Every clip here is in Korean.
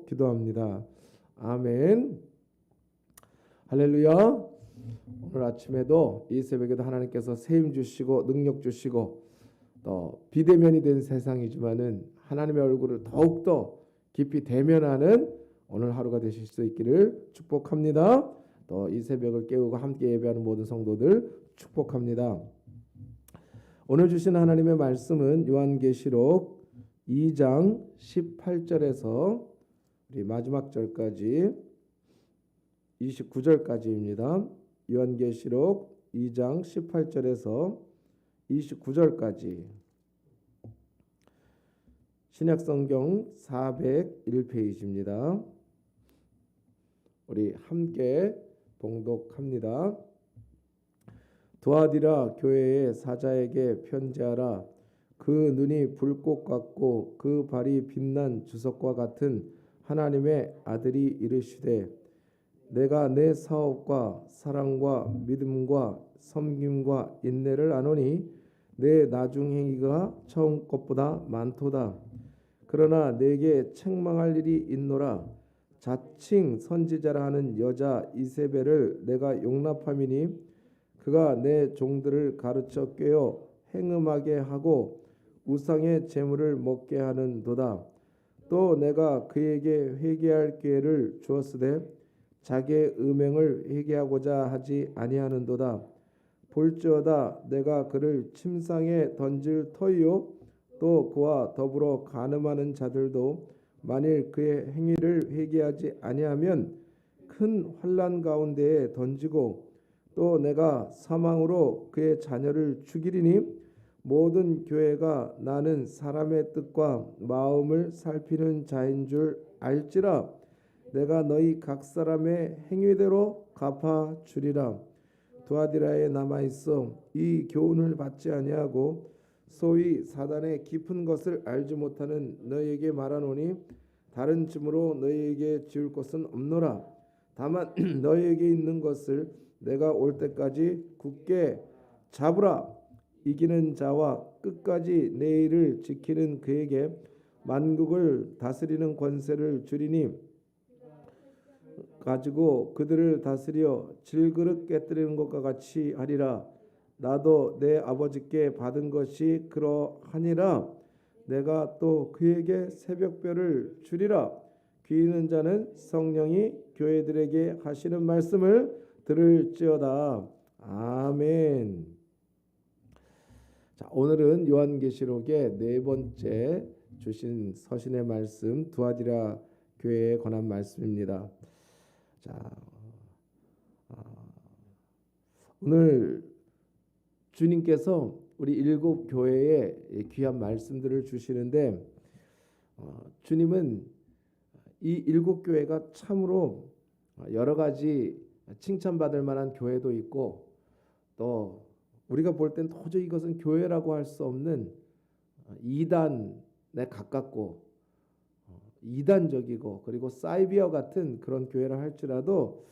기도합니다. 아멘. 할렐루야. 오늘 아침에도 이 새벽에도 하나님께서 세임 주시고 능력 주시고 또 비대면이 된 세상이지만은 하나님의 얼굴을 더욱더 깊이 대면하는 오늘 하루가 되실 수 있기를 축복합니다. 또 이 새벽을 깨우고 함께 예배하는 모든 성도들 축복합니다. 오늘 주신 하나님의 말씀은 요한계시록 2장 18절에서 우리 마지막 절까지 29절까지입니다. 요한계시록 2장 18절에서 29절까지 신약성경 401페이지입니다. 우리 함께 봉독합니다. 두아디라 교회의 사자에게 편지하라. 그 눈이 불꽃 같고 그 발이 빛난 주석과 같은 하나님의 아들이 이르시되 내가 내 사업과 사랑과 믿음과 섬김과 인내를 아노니 내 나중 행위가 처음 것보다 많도다. 그러나 내게 책망할 일이 있노라. 자칭 선지자라 하는 여자 이세벨을 내가 용납함이니 그가 내 종들을 가르쳐 꿰어 행음하게 하고 우상의 재물을 먹게 하는도다. 또 내가 그에게 회개할 기회를 주었으되 자기의 음행을 회개하고자 하지 아니하는도다. 볼지어다 내가 그를 침상에 던질 터이요 또 그와 더불어 간음하는 자들도 만일 그의 행위를 회개하지 아니하면 큰 환난 가운데에 던지고 또 내가 사망으로 그의 자녀를 죽이리니 모든 교회가 나는 사람의 뜻과 마음을 살피는 자인 줄 알지라. 내가 너희 각 사람의 행위대로 갚아 주리라. 두아디라에 남아 있어 이 교훈을 받지 아니하고 소위 사단의 깊은 것을 알지 못하는 너희에게 말하노니 다른 짐으로 너희에게 지울 것은 없노라. 다만 너희에게 있는 것을 내가 올 때까지 굳게 잡으라. 이기는 자와 끝까지 내 일을 지키는 그에게 만국을 다스리는 권세를 주리니 가지고 그들을 다스려 질그릇 깨뜨리는 것과 같이 하리라. 나도 내 아버지께 받은 것이 그러하니라. 내가 또 그에게 새벽별을 주리라. 귀 있는 자는 성령이 교회들에게 하시는 말씀을 들을지어다. 아멘. 자, 오늘은 요한계시록의 네 번째 주신 서신의 말씀 두아디라 교회에 관한 말씀입니다. 자, 오늘 주님께서 우리 일곱 교회에 귀한 말씀들을 주시는데 주님은 이 일곱 교회가 참으로 여러 가지 칭찬받을 만한 교회도 있고 또 우리가 볼 땐 도저히 이것은 교회라고 할 수 없는 이단에 가깝고 이단적이고 그리고 사이비어 같은 그런 교회라 할지라도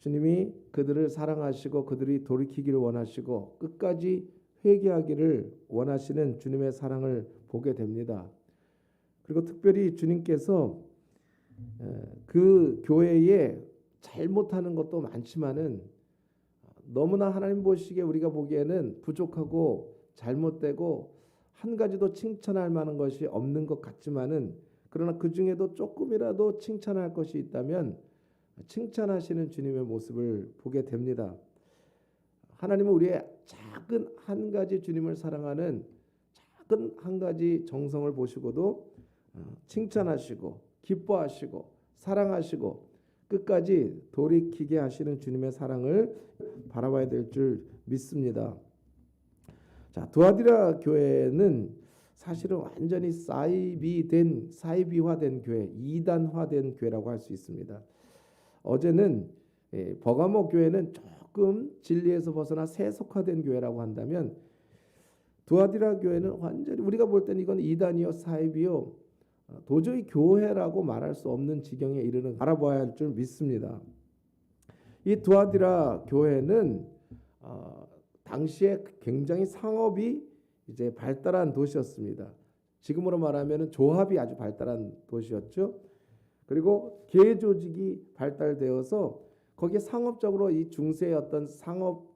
주님이 그들을 사랑하시고 그들이 돌이키기를 원하시고 끝까지 회개하기를 원하시는 주님의 사랑을 보게 됩니다. 그리고 특별히 주님께서 그 교회에 잘못하는 것도 많지만은 너무나 하나님 보시기에 우리가 보기에는 부족하고 잘못되고 한 가지도 칭찬할 만한 것이 없는 것 같지만은 그러나 그 중에도 조금이라도 칭찬할 것이 있다면 칭찬하시는 주님의 모습을 보게 됩니다. 하나님은 우리의 작은 한 가지 주님을 사랑하는 작은 한 가지 정성을 보시고도 칭찬하시고 기뻐하시고 사랑하시고 끝까지 돌이키게 하시는 주님의 사랑을 바라봐야 될 줄 믿습니다. 자, 두아디라 교회는 사실은 완전히 사이비화된 교회, 이단화된 교회라고 할 수 있습니다. 어제는 버가모 교회는 조금 진리에서 벗어나 세속화된 교회라고 한다면 두아디라 교회는 완전히 우리가 볼 때는 이건 이단이요 사이비요 도저히 교회라고 말할 수 없는 지경에 이르는 알아봐야 할 줄 믿습니다. 이 두아디라 교회는 당시에 굉장히 상업이 이제 발달한 도시였습니다. 지금으로 말하면 조합이 아주 발달한 도시였죠. 그리고 계 조직이 발달되어서 거기에 상업적으로 이 중세의 어떤 상업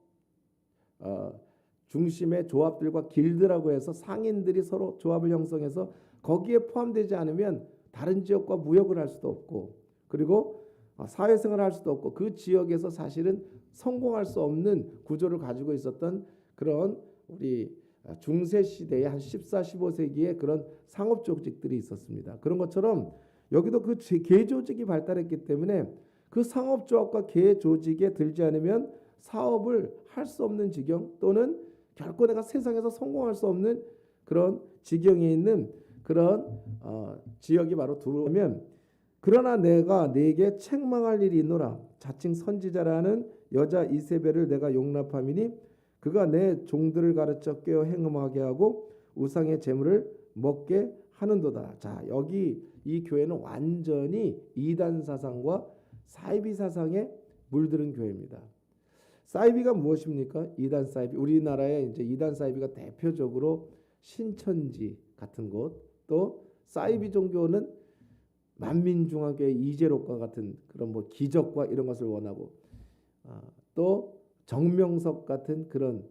중심의 조합들과 길드라고 해서 상인들이 서로 조합을 형성해서 거기에 포함되지 않으면 다른 지역과 무역을 할 수도 없고, 그리고 사회생활을 할 수도 없고, 그 지역에서 사실은 성공할 수 없는 구조를 가지고 있었던 그런 우리 중세 시대의 한 14, 15세기에 그런 상업 조직들이 있었습니다. 그런 것처럼 여기도 그 계 조직이 발달했기 때문에 그 상업 조합과 계 조직에 들지 않으면 사업을 할 수 없는 지경, 또는 결코 내가 세상에서 성공할 수 없는 그런 지경에 있는 그런 지역이 바로 두면, 그러나 내가 네게 책망할 일이 있노라. 자칭 선지자라는 여자 이세벨을 내가 용납함이니 그가 내 종들을 가르쳐 깨어 행음하게 하고 우상의 제물을 먹게 하는도다. 자, 여기 이 교회는 완전히 이단 사상과 사이비 사상에 물들은 교회입니다. 사이비가 무엇입니까? 이단 사이비. 우리나라에 이제 이단 사이비가 대표적으로 신천지 같은 곳, 또 사이비 종교는 만민중앙교회 이재록과 같은 그런 뭐 기적과 이런 것을 원하고, 또 정명석 같은 그런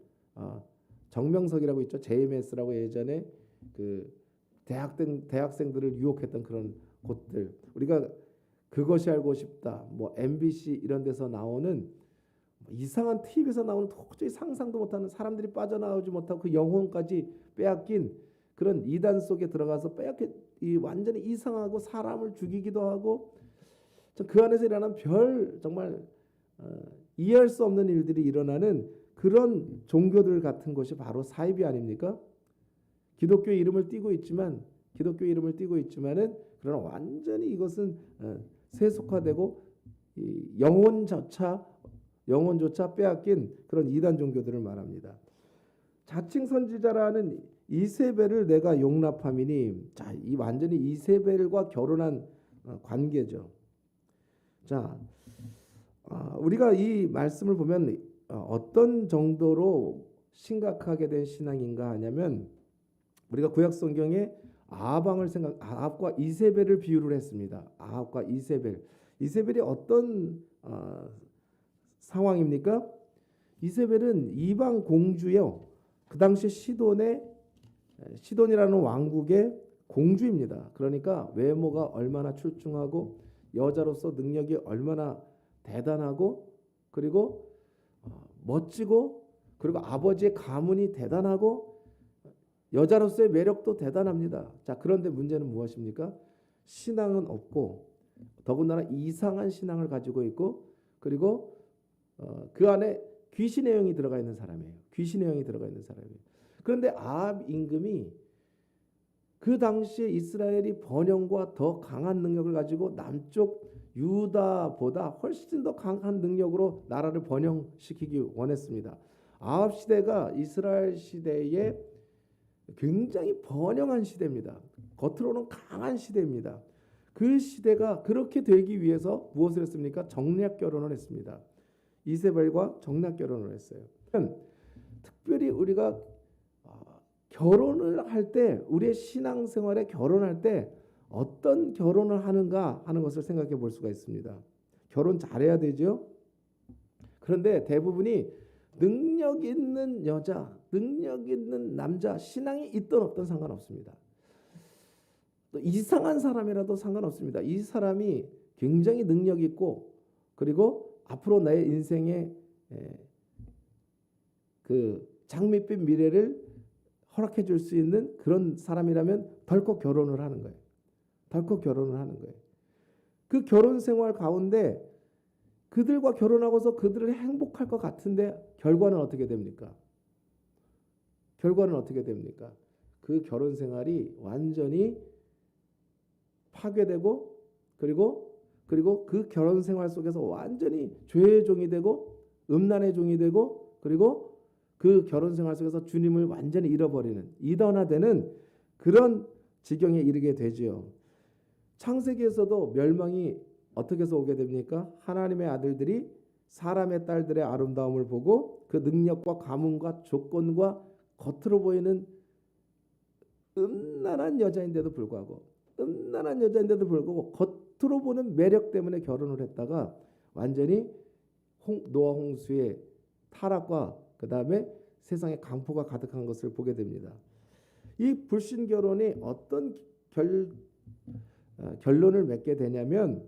정명석이라고 있죠. JMS라고 예전에 그 대학생들을 유혹했던 그런 곳들. 우리가 그것이 알고 싶다, 뭐 MBC 이런 데서 나오는 이상한 TV에서 나오는 도저히 상상도 못하는, 사람들이 빠져나오지 못하고 그 영혼까지 빼앗긴 그런 이단 속에 들어가서 이 완전히 이상하고 사람을 죽이기도 하고, 그 안에서 일어나는 정말 이해할 수 없는 일들이 일어나는 그런 종교들 같은 것이 바로 사이비 아닙니까? 기독교 이름을 띠고 있지만은 그러나 완전히 이것은 세속화되고 영혼조차 빼앗긴 그런 이단 종교들을 말합니다. 자칭 선지자라는 이세벨을 내가 용납함이니, 자, 이 완전히 이세벨과 결혼한 관계죠. 자, 우리가 이 말씀을 보면 어떤 정도로 심각하게 된 신앙인가 하냐면, 우리가 구약 성경에 아합과 이세벨을 비유를 했습니다. 아합과 이세벨이 어떤 상황입니까? 이세벨은 이방 공주요. 그 당시 시돈이라는 왕국의 공주입니다. 그러니까 외모가 얼마나 출중하고 여자로서 능력이 얼마나 대단하고, 그리고 멋지고, 그리고 아버지의 가문이 대단하고, 여자로서의 매력도 대단합니다. 자, 그런데 문제는 무엇입니까? 신앙은 없고, 더군다나 이상한 신앙을 가지고 있고, 그리고 그 안에 귀신의 영이 들어가 있는 사람이에요. 그런데 아합 임금이 그 당시에 이스라엘이 번영과 더 강한 능력을 가지고 남쪽 유다보다 훨씬 더 강한 능력으로 나라를 번영시키기 원했습니다. 아합 시대가 이스라엘 시대의 굉장히 번영한 시대입니다. 겉으로는 강한 시대입니다. 그 시대가 그렇게 되기 위해서 무엇을 했습니까? 정략 결혼을 했습니다. 이세벨과 정략 결혼을 했어요. 특별히 우리가 결혼을 할 때, 우리의 신앙생활에 결혼할 때 어떤 결혼을 하는가 하는 것을 생각해 볼 수가 있습니다. 결혼 잘해야 되죠. 그런데 대부분이 능력 있는 여자, 능력 있는 남자, 신앙이 있든 없든 상관없습니다. 또 이상한 사람이라도 상관없습니다. 이 사람이 굉장히 능력 있고, 그리고 앞으로 나의 인생에 그 장밋빛 미래를 허락해 줄 수 있는 그런 사람이라면 덜컥 결혼을 하는 거예요. 그 결혼 생활 가운데 그들과 결혼하고서 그들을 행복할 것 같은데 결과는 어떻게 됩니까? 그 결혼 생활이 완전히 파괴되고, 그리고 그 결혼 생활 속에서 완전히 죄의 종이 되고 음란의 종이 되고, 그리고 그 결혼 생활 속에서 주님을 완전히 잃어버리는, 이단화되는 그런 지경에 이르게 되지요. 창세기에서도 멸망이 어떻게 해서 오게 됩니까? 하나님의 아들들이 사람의 딸들의 아름다움을 보고 그 능력과 가문과 조건과 겉으로 보이는 음란한 여자인데도 불구하고 겉으로 보는 매력 때문에 결혼을 했다가 완전히 노아 홍수의 타락과 그 다음에 세상에 강포가 가득한 것을 보게 됩니다. 이 불신 결혼이 어떤 결론을 맺게 되냐면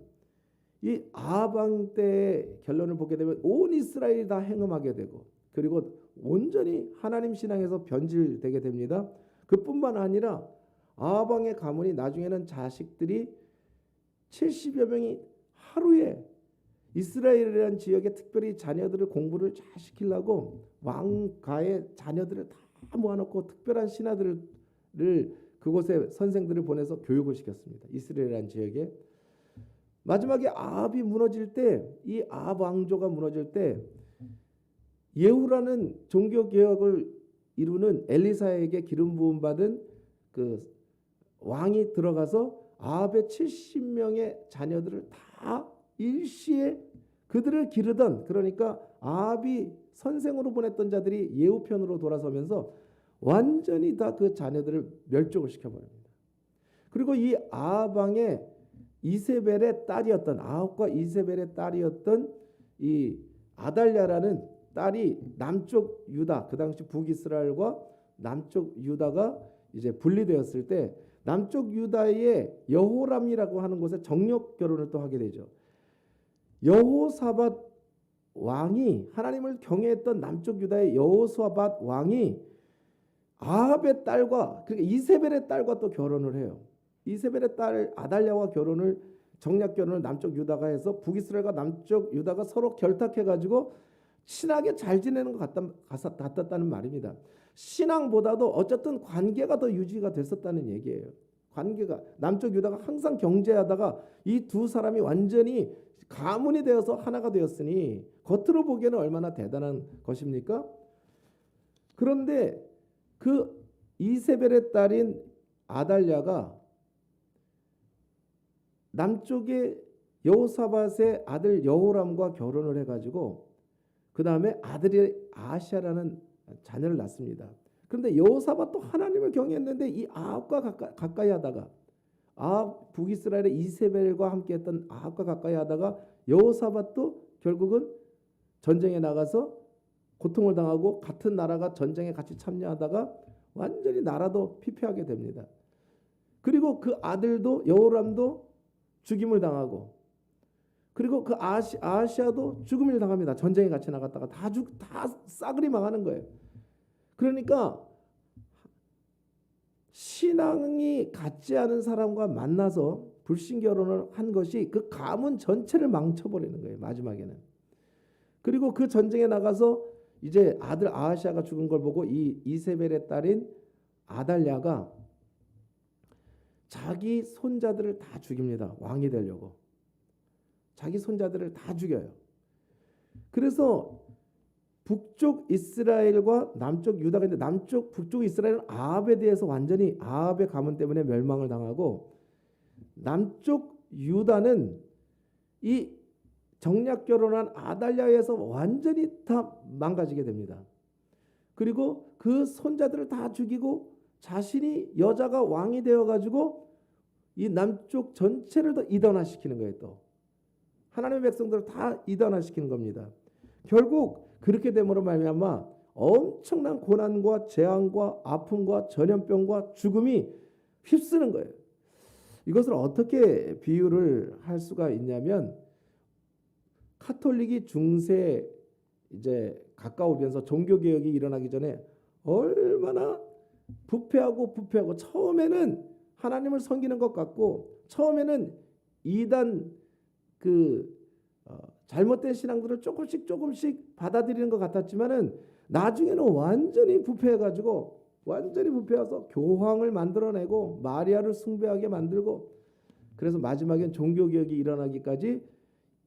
이 아합 왕 때의 결론을 보게 되면 온 이스라엘이 다 행음하게 되고 그리고 온전히 하나님 신앙에서 변질되게 됩니다. 그뿐만 아니라 아합 왕의 가문이 나중에는 자식들이 70여 명이 하루에 이스라엘이라는 지역에 특별히 자녀들을 공부를 잘 시키려고 왕가의 자녀들을 다 모아놓고 특별한 신하들을 그곳에 선생들을 보내서 교육을 시켰습니다. 이스라엘이라는 지역에. 마지막에 아합이 무너질 때, 이 아합 왕조가 무너질 때 예후라는 종교 개혁을 이루는 엘리사에게 기름 부음 받은 그 왕이 들어가서 아합의 70명의 자녀들을 다 일시에 그들을 기르던, 그러니까 아합이 선생으로 보냈던 자들이 예후 편으로 돌아서면서 완전히 다 그 자녀들을 멸족을 시켜버립니다. 그리고 이 아합 왕의 이세벨의 딸이었던, 아합과 이세벨의 딸이었던 이 아달랴라는 딸이 남쪽 유다, 그 당시 북이스라엘과 남쪽 유다가 이제 분리되었을 때 남쪽 유다의 여호람이라고 하는 곳에 정력 결혼을 또 하게 되죠. 여호사밧 왕이, 하나님을 경외했던 남쪽 유다의 여호사밧 왕이 아합의 딸과, 그러니까 이세벨의 딸과 또 결혼을 해요. 이세벨의 딸 아달랴와 결혼을, 정략 결혼을 남쪽 유다가 해서 북이스라엘과 남쪽 유다가 서로 결탁해가지고 친하게 잘 지내는 것 같았다는 말입니다. 신앙보다도 어쨌든 관계가 더 유지가 됐었다는 얘기예요. 관계가, 남쪽 유다가 항상 경제하다가 이 두 사람이 완전히 가문이 되어서 하나가 되었으니 겉으로 보기에는 얼마나 대단한 것입니까? 그런데 그 이세벨의 딸인 아달랴가 남쪽의 여호사밧의 아들 여호람과 결혼을 해가지고 그 다음에 아들이 아하시아라는 자녀를 낳습니다. 그런데 여호사밧도 하나님을 경외했는데 이 아합과 가까이 하다가, 아합 북이스라엘의 이세벨과 함께했던 아합과 가까이 하다가 여호사밧도 결국은 전쟁에 나가서 고통을 당하고 같은 나라가 전쟁에 같이 참여하다가 완전히 나라도 피폐하게 됩니다. 그리고 그 아들도 여호람도 죽임을 당하고, 그리고 그 아하시아도 죽음을 당합니다. 전쟁에 같이 나갔다가 다 싸그리 망하는 거예요. 그러니까 신앙이 같지 않은 사람과 만나서 불신 결혼을 한 것이 그 가문 전체를 망쳐버리는 거예요. 마지막에는. 그리고 그 전쟁에 나가서 이제 아들 아하시아가 죽은 걸 보고 이 이세벨의 딸인 아달랴가 자기 손자들을 다 죽입니다. 왕이 되려고. 자기 손자들을 다 죽여요. 그래서 북쪽 이스라엘과 남쪽 유다가 있는데, 북쪽 이스라엘은 아합에 대해서 완전히 아합의 가문 때문에 멸망을 당하고, 남쪽 유다는 이 정략 결혼한 아달랴에서 완전히 다 망가지게 됩니다. 그리고 그 손자들을 다 죽이고 자신이 여자가 왕이 되어가지고 이 남쪽 전체를 더 이단화시키는 거예요. 또 하나님의 백성들을 다 이단화시키는 겁니다. 결국 그렇게 됨으로 말미암아 엄청난 고난과 재앙과 아픔과 전염병과 죽음이 휩쓰는 거예요. 이것을 어떻게 비유를 할 수가 있냐면, 카톨릭이 중세 이제 가까우면서 종교 개혁이 일어나기 전에 얼마나 부패하고 처음에는 하나님을 섬기는 것 같고, 처음에는 이단 잘못된 신앙들을 조금씩 받아들이는 것 같았지만은 나중에는 완전히 부패해가지고, 완전히 부패해서 교황을 만들어내고 마리아를 숭배하게 만들고, 그래서 마지막엔 종교개혁이 일어나기까지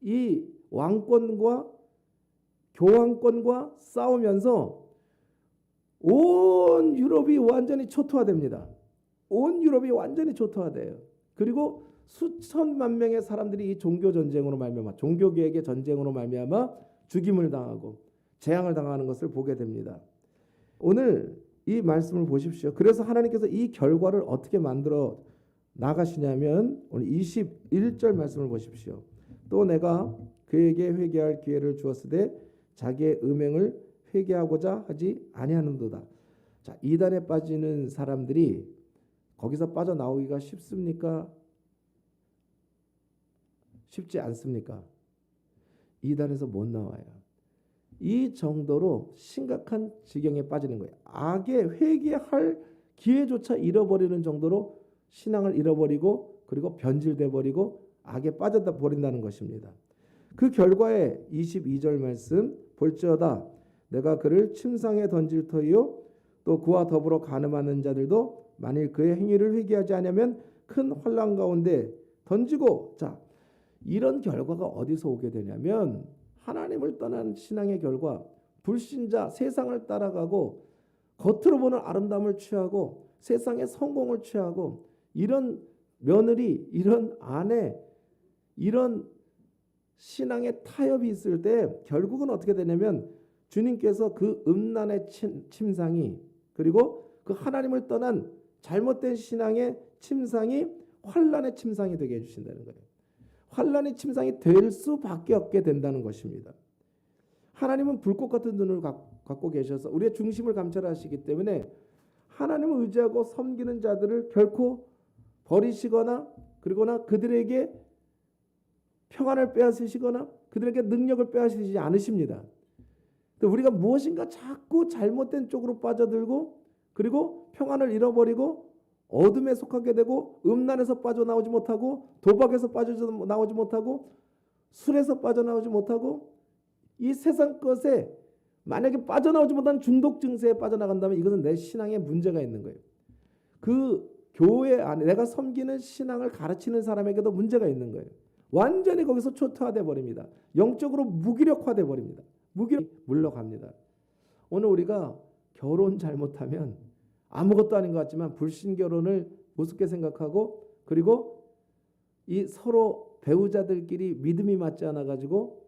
이 왕권과 교황권과 싸우면서 온 유럽이 완전히 초토화됩니다. 온 유럽이 완전히 초토화돼요. 그리고 수천만 명의 사람들이 이 종교 전쟁으로 말미암아, 종교개혁의 전쟁으로 말미암아 죽임을 당하고 재앙을 당하는 것을 보게 됩니다. 오늘 이 말씀을 보십시오. 그래서 하나님께서 이 결과를 어떻게 만들어 나가시냐면 오늘 21절 말씀을 보십시오. 또 내가 그에게 회개할 기회를 주었으되 자기의 음행을 회개하고자 하지 아니하는도다. 자, 이단에 빠지는 사람들이 거기서 빠져나오기가 쉽습니까? 쉽지 않습니까? 이단에서 못 나와요. 이 정도로 심각한 지경에 빠지는 거예요. 악에 회개할 기회조차 잃어버리는 정도로 신앙을 잃어버리고 그리고 변질돼 버리고 악에 빠졌다 버린다는 것입니다. 그 결과에 22절 말씀 볼지어다 내가 그를 침상에 던질 터이요 또 그와 더불어 간음하는 자들도 만일 그의 행위를 회개하지 않으면 큰 환난 가운데 던지고. 자, 이런 결과가 어디서 오게 되냐면 하나님을 떠난 신앙의 결과, 불신자 세상을 따라가고 겉으로 보는 아름다움을 취하고 세상의 성공을 취하고 이런 며느리, 이런 아내, 이런 신앙의 타협이 있을 때 결국은 어떻게 되냐면 주님께서 그 음란의 침상이 그리고 그 하나님을 떠난 잘못된 신앙의 침상이 환난의 침상이 되게 해주신다는 거예요. 환난의 침상이 될 수밖에 없게 된다는 것입니다. 하나님은 불꽃 같은 눈을 갖고 계셔서 우리의 중심을 감찰하시기 때문에 하나님을 의지하고 섬기는 자들을 결코 버리시거나 그리고나 그들에게 평안을 빼앗으시거나 그들에게 능력을 빼앗으시지 않으십니다. 우리가 무엇인가 자꾸 잘못된 쪽으로 빠져들고 그리고 평안을 잃어버리고 어둠에 속하게 되고 음란에서 빠져나오지 못하고 도박에서 빠져나오지 못하고 술에서 빠져나오지 못하고 이 세상 것에 만약에 빠져나오지 못한 중독 증세에 빠져나간다면 이것은 내 신앙에 문제가 있는 거예요. 그 교회 안에 내가 섬기는 신앙을 가르치는 사람에게도 문제가 있는 거예요. 완전히 거기서 초토화돼 버립니다. 영적으로 무기력화돼 버립니다. 무기력 물러갑니다. 오늘 우리가 결혼 잘못하면 아무것도 아닌 것 같지만 불신 결혼을 우습게 생각하고 그리고 이 서로 배우자들끼리 믿음이 맞지 않아 가지고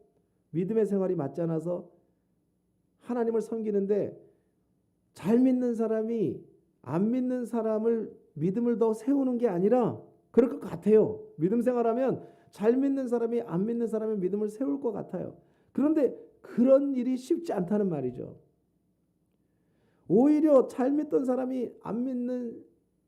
믿음의 생활이 맞지 않아서 하나님을 섬기는데 잘 믿는 사람이 안 믿는 사람을 믿음을 더 세우는 게 아니라 그럴 것 같아요. 믿음 생활하면 잘 믿는 사람이 안 믿는 사람의 믿음을 세울 것 같아요. 그런데 그런 일이 쉽지 않다는 말이죠. 오히려 잘 믿던 사람이 안 믿는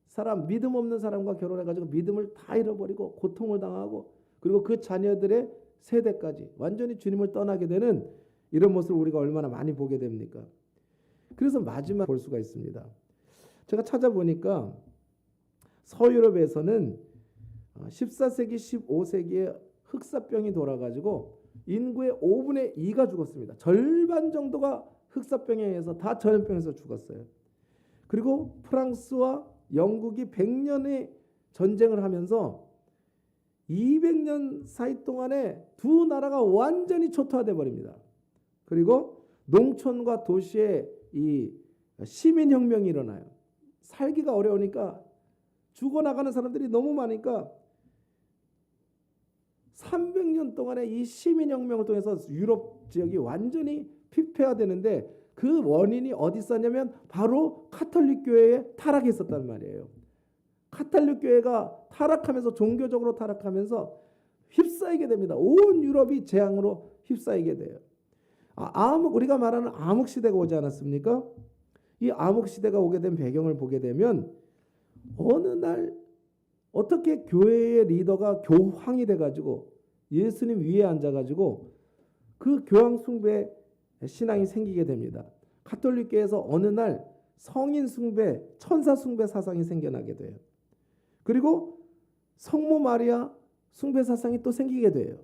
사람, 믿음 없는 사람과 결혼해가지고 믿음을 다 잃어버리고 고통을 당하고 그리고 그 자녀들의 세대까지 완전히 주님을 떠나게 되는 이런 모습을 우리가 얼마나 많이 보게 됩니까? 그래서 마지막 볼 수가 있습니다. 제가 찾아보니까 서유럽에서는 14세기, 15세기에 흑사병이 돌아가지고 인구의 5분의 2가 죽었습니다. 절반 정도가 흑사병에 의해서 다 전염병에서 죽었어요. 그리고 프랑스와 영국이 100년의 전쟁을 하면서 200년 사이 동안에 두 나라가 완전히 초토화돼 버립니다. 그리고 농촌과 도시에 이 시민혁명이 일어나요. 살기가 어려우니까 죽어나가는 사람들이 너무 많으니까 300년 동안의 이 시민혁명을 통해서 유럽 지역이 완전히 피폐화되는데 그 원인이 어디 있었냐면 바로 카톨릭 교회의 타락이 있었단 말이에요. 카톨릭 교회가 타락하면서 종교적으로 타락하면서 휩싸이게 됩니다. 온 유럽이 재앙으로 휩싸이게 돼요. 우리가 말하는 암흑 시대가 오지 않았습니까? 이 암흑 시대가 오게 된 배경을 보게 되면 어느 날 어떻게 교회의 리더가 교황이 돼가지고 예수님 위에 앉아가지고 그 교황 숭배 신앙이 생기게 됩니다. 가톨릭교에서 어느 날 성인 숭배, 천사 숭배 사상이 생겨나게 돼요. 그리고 성모 마리아 숭배 사상이 또 생기게 돼요.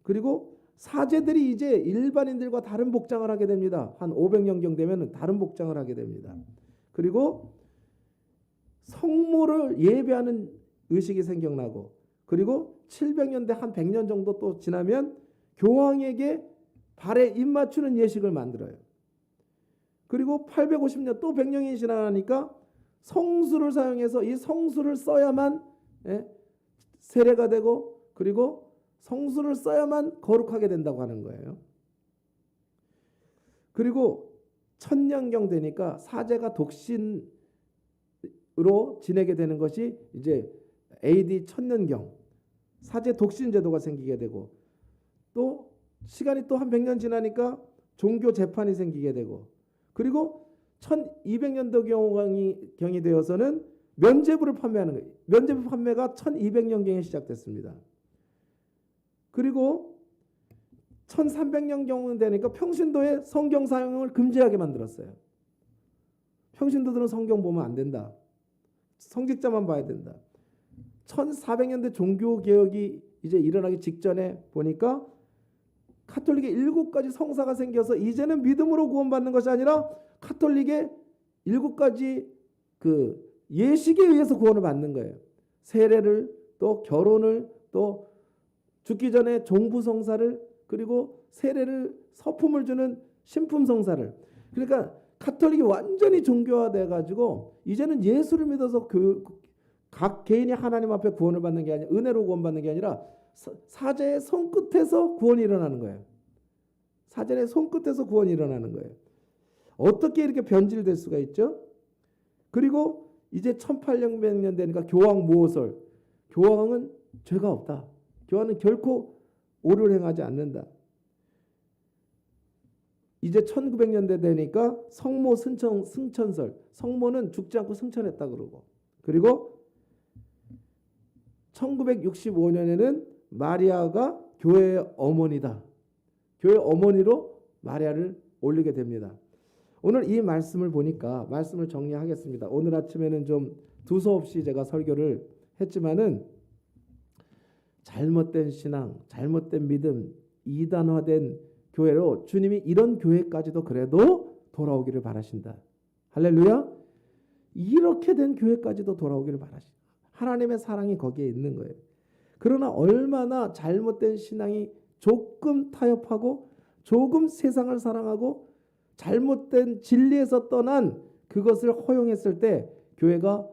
그리고 사제들이 이제 일반인들과 다른 복장을 하게 됩니다. 한 500년경 되면 다른 복장을 하게 됩니다. 그리고 성모를 예배하는 의식이 생겨나고 그리고 700년대 한 100년 정도 또 지나면 교황에게 발에 입 맞추는 예식을 만들어요. 그리고 850년 또 100년이 지나니까 성수를 사용해서 이 성수를 써야만 세례가 되고 그리고 성수를 써야만 거룩하게 된다고 하는 거예요. 그리고 천년경 되니까 사제가 독신으로 지내게 되는 것이 이제 AD 1000년경 사제 독신 제도가 생기게 되고, 또 시간이 또 한 100년 지나니까 종교 재판이 생기게 되고, 그리고 1200년도 경이 되어서는 면죄부를 판매하는 거예요. 면죄부 판매가 1200년경에 시작됐습니다. 그리고 1300년경 되니까 평신도에 성경 사용을 금지하게 만들었어요. 평신도들은 성경 보면 안 된다. 성직자만 봐야 된다. 1400년대 종교개혁이 이제 일어나기 직전에 보니까 카톨릭의 7가지 성사가 생겨서 이제는 믿음으로 구원받는 것이 아니라 카톨릭의 7가지 그 예식에 의해서 구원을 받는 거예요. 세례를, 또 결혼을, 또 죽기 전에 종부성사를, 그리고 세례를, 서품을 주는 신품성사를. 그러니까 카톨릭이 완전히 종교화돼 가지고 이제는 예수를 믿어서 각 개인이 하나님 앞에 구원을 받는 게 아니라, 은혜로 구원받는 게 아니라 사제의 손끝에서 구원이 일어나는 거예요. 사제의 손끝에서 구원이 일어나는 거예요. 어떻게 이렇게 변질될 수가 있죠? 그리고 이제 1800년 되니까 교황 모호설. 교황은 죄가 없다. 교황은 결코 오류를 행하지 않는다. 이제 1900년대 되니까 성모 승천설. 성모는 죽지 않고 승천했다 그러고. 그리고 1965년에는 마리아가 교회의 어머니다. 교회 어머니로 마리아를 올리게 됩니다. 오늘 이 말씀을 보니까 말씀을 정리하겠습니다. 오늘 아침에는 좀 두서없이 제가 설교를 했지만은 잘못된 신앙, 잘못된 믿음, 이단화된 교회로 주님이 이런 교회까지도 그래도 돌아오기를 바라신다. 할렐루야. 이렇게 된 교회까지도 돌아오기를 바라신다. 하나님의 사랑이 거기에 있는 거예요. 그러나 얼마나 잘못된 신앙이 조금 타협하고 조금 세상을 사랑하고 잘못된 진리에서 떠난 그것을 허용했을 때 교회가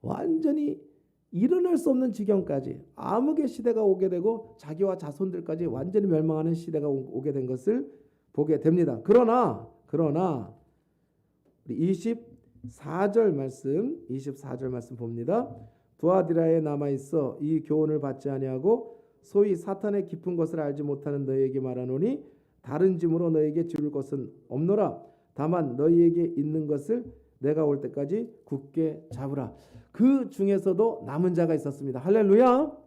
완전히 일어날 수 없는 지경까지 암흑의 시대가 오게 되고 자기와 자손들까지 완전히 멸망하는 시대가 오게 된 것을 보게 됩니다. 그러나 우리 24절 말씀 봅니다. 두아디라에 남아 있어 이 교훈을 받지 아니하고 소위 사탄의 깊은 것을 알지 못하는 너희에게 말하노니 다른 짐으로 너희에게 지울 것은 없노라. 다만 너희에게 있는 것을 내가 올 때까지 굳게 잡으라. 그 중에서도 남은 자가 있었습니다. 할렐루야.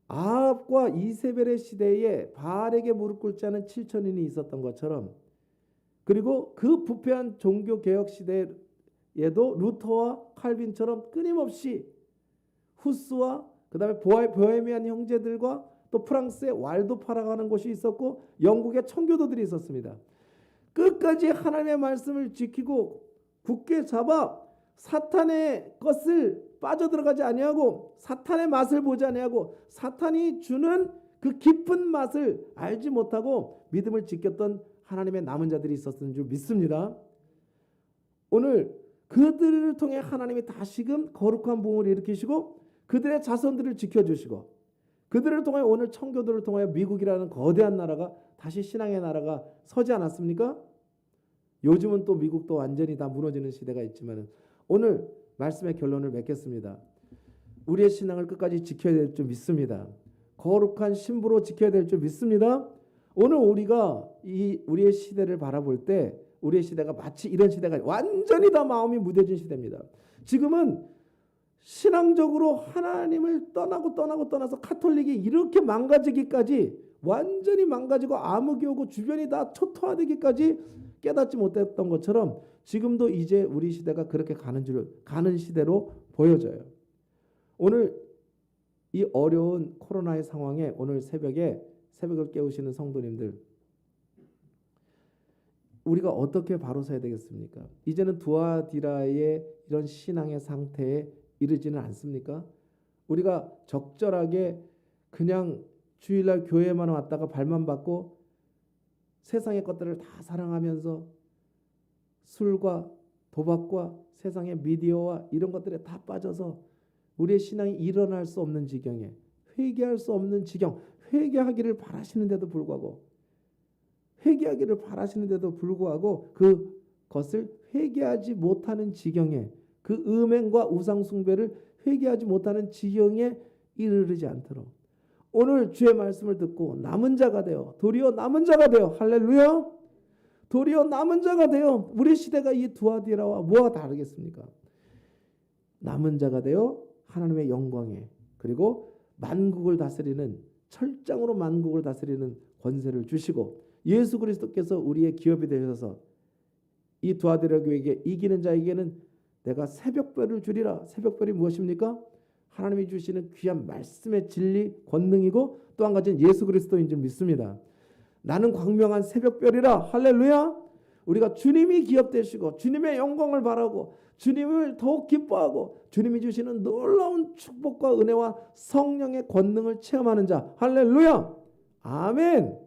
아합과 이세벨의 시대에 바알에게 무릎 꿇지 않은 7천인이 있었던 것처럼, 그리고 그 부패한 종교개혁 시대에도 루터와 칼빈처럼 끊임없이 후스와 그 다음에 보헤미안 형제들과 또 프랑스의 왈도파라고 하는 곳이 있었고 영국의 청교도들이 있었습니다. 끝까지 하나님의 말씀을 지키고 굳게 잡아 사탄의 것을 빠져들어가지 아니하고 사탄의 맛을 보지 아니하고 사탄이 주는 그 깊은 맛을 알지 못하고 믿음을 지켰던 하나님의 남은 자들이 있었던 줄 믿습니다. 오늘 그들을 통해 하나님이 다시금 거룩한 부흥을 일으키시고 그들의 자손들을 지켜주시고 그들을 통해 오늘 청교도를 통하여 미국이라는 거대한 나라가 다시 신앙의 나라가 서지 않았습니까? 요즘은 또 미국도 완전히 다 무너지는 시대가 있지만 오늘 말씀의 결론을 맺겠습니다. 우리의 신앙을 끝까지 지켜야 될 줄 믿습니다. 거룩한 신부로 지켜야 될 줄 믿습니다. 오늘 우리가 우리의 시대를 바라볼 때 우리의 시대가 마치 이런 시대가 완전히 다 마음이 무뎌진 시대입니다. 지금은 신앙적으로 하나님을 떠나서 카톨릭이 이렇게 망가지기까지 완전히 망가지고 암흑이 오고 주변이 다 초토화되기까지 깨닫지 못했던 것처럼 지금도 이제 우리 시대가 그렇게 가는 시대로 보여져요. 오늘 이 어려운 코로나의 상황에 오늘 새벽을 깨우시는 성도님들, 우리가 어떻게 바로 서야 되겠습니까? 이제는 두아디라의 이런 신앙의 상태에 이르지는 않습니까? 우리가 적절하게 그냥 주일날 교회만 왔다가 발만 받고 세상의 것들을 다 사랑하면서 술과 도박과 세상의 미디어와 이런 것들에 다 빠져서 우리의 신앙이 일어날 수 없는 지경에, 회개할 수 없는 지경, 회개하기를 바라시는데도 불구하고 그것을 회개하지 못하는 지경에, 그 음행과 우상 숭배를 회개하지 못하는 지경에 이르지 않도록 오늘 주의 말씀을 듣고 남은 자가 되어 도리어 남은 자가 되어 할렐루야 도리어 남은 자가 되어 우리 시대가 이 두아디라와 뭐가 다르겠습니까? 남은 자가 되어 하나님의 영광에 그리고 만국을 다스리는 철장으로 만국을 다스리는 권세를 주시고 예수 그리스도께서 우리의 기업이 되셔서 이 두아디라 교회에게 이기는 자에게는 내가 새벽별을 주리라. 새벽별이 무엇입니까? 하나님이 주시는 귀한 말씀의 진리 권능이고 또 한 가지는 예수 그리스도인 줄 믿습니다. 나는 광명한 새벽별이라. 할렐루야. 우리가 주님이 기업되시고 주님의 영광을 바라고 주님을 더욱 기뻐하고 주님이 주시는 놀라운 축복과 은혜와 성령의 권능을 체험하는 자. 할렐루야. 아멘.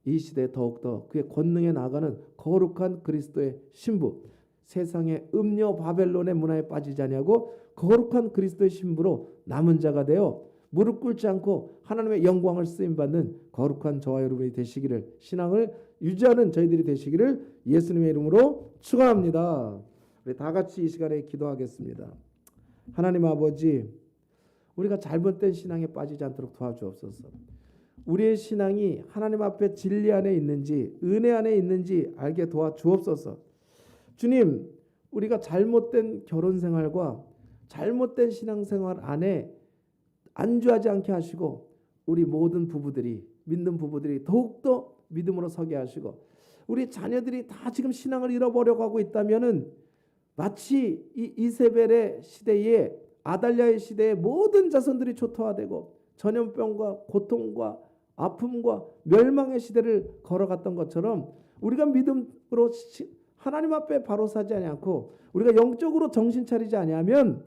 이 시대에 더욱더 그의 권능에 나아가는 거룩한 그리스도의 신부, 세상의 음녀 바벨론의 문화에 빠지지 아니하고 거룩한 그리스도의 신부로 남은 자가 되어 무릎 꿇지 않고 하나님의 영광을 쓰임받는 거룩한 저와 여러분이 되시기를, 신앙을 유지하는 저희들이 되시기를 예수님의 이름으로 축원합니다. 우리 다 같이 이 시간에 기도하겠습니다. 하나님 아버지, 우리가 잘못된 신앙에 빠지지 않도록 도와주옵소서. 우리의 신앙이 하나님 앞에 진리 안에 있는지 은혜 안에 있는지 알게 도와주옵소서. 주님, 우리가 잘못된 결혼 생활과 잘못된 신앙 생활 안에 안주하지 않게 하시고 우리 모든 부부들이, 믿는 부부들이 더욱더 믿음으로 서게 하시고 우리 자녀들이 다 지금 신앙을 잃어버려 가고 있다면은 마치 이 이세벨의 시대에 아달랴의 시대에 모든 자손들이 초토화되고 전염병과 고통과 아픔과 멸망의 시대를 걸어갔던 것처럼 우리가 믿음으로 하나님 앞에 바로 서지 아니하고 우리가 영적으로 정신 차리지 아니하면,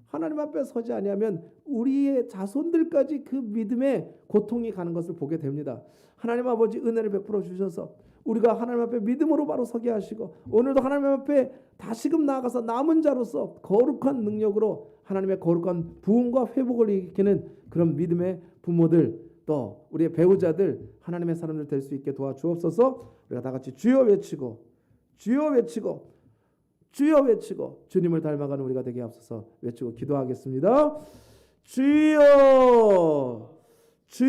하나님 앞에 서지 아니하면 우리의 자손들까지 그 믿음의 고통이 가는 것을 보게 됩니다. 하나님 아버지 은혜를 베풀어 주셔서 우리가 하나님 앞에 믿음으로 바로 서게 하시고 오늘도 하나님 앞에 다시금 나아가서 남은 자로서 거룩한 능력으로 하나님의 거룩한 부흥과 회복을 일으키는 그런 믿음의 부모들, 또 우리의 배우자들, 하나님의 사람들 될 수 있게 도와주옵소서. 우리가 다 같이 주여 외치고 주여 외치고 주여 외치고 주님을 닮아가는 우리가 되게 하옵소서 외치고 기도하겠습니다. 주여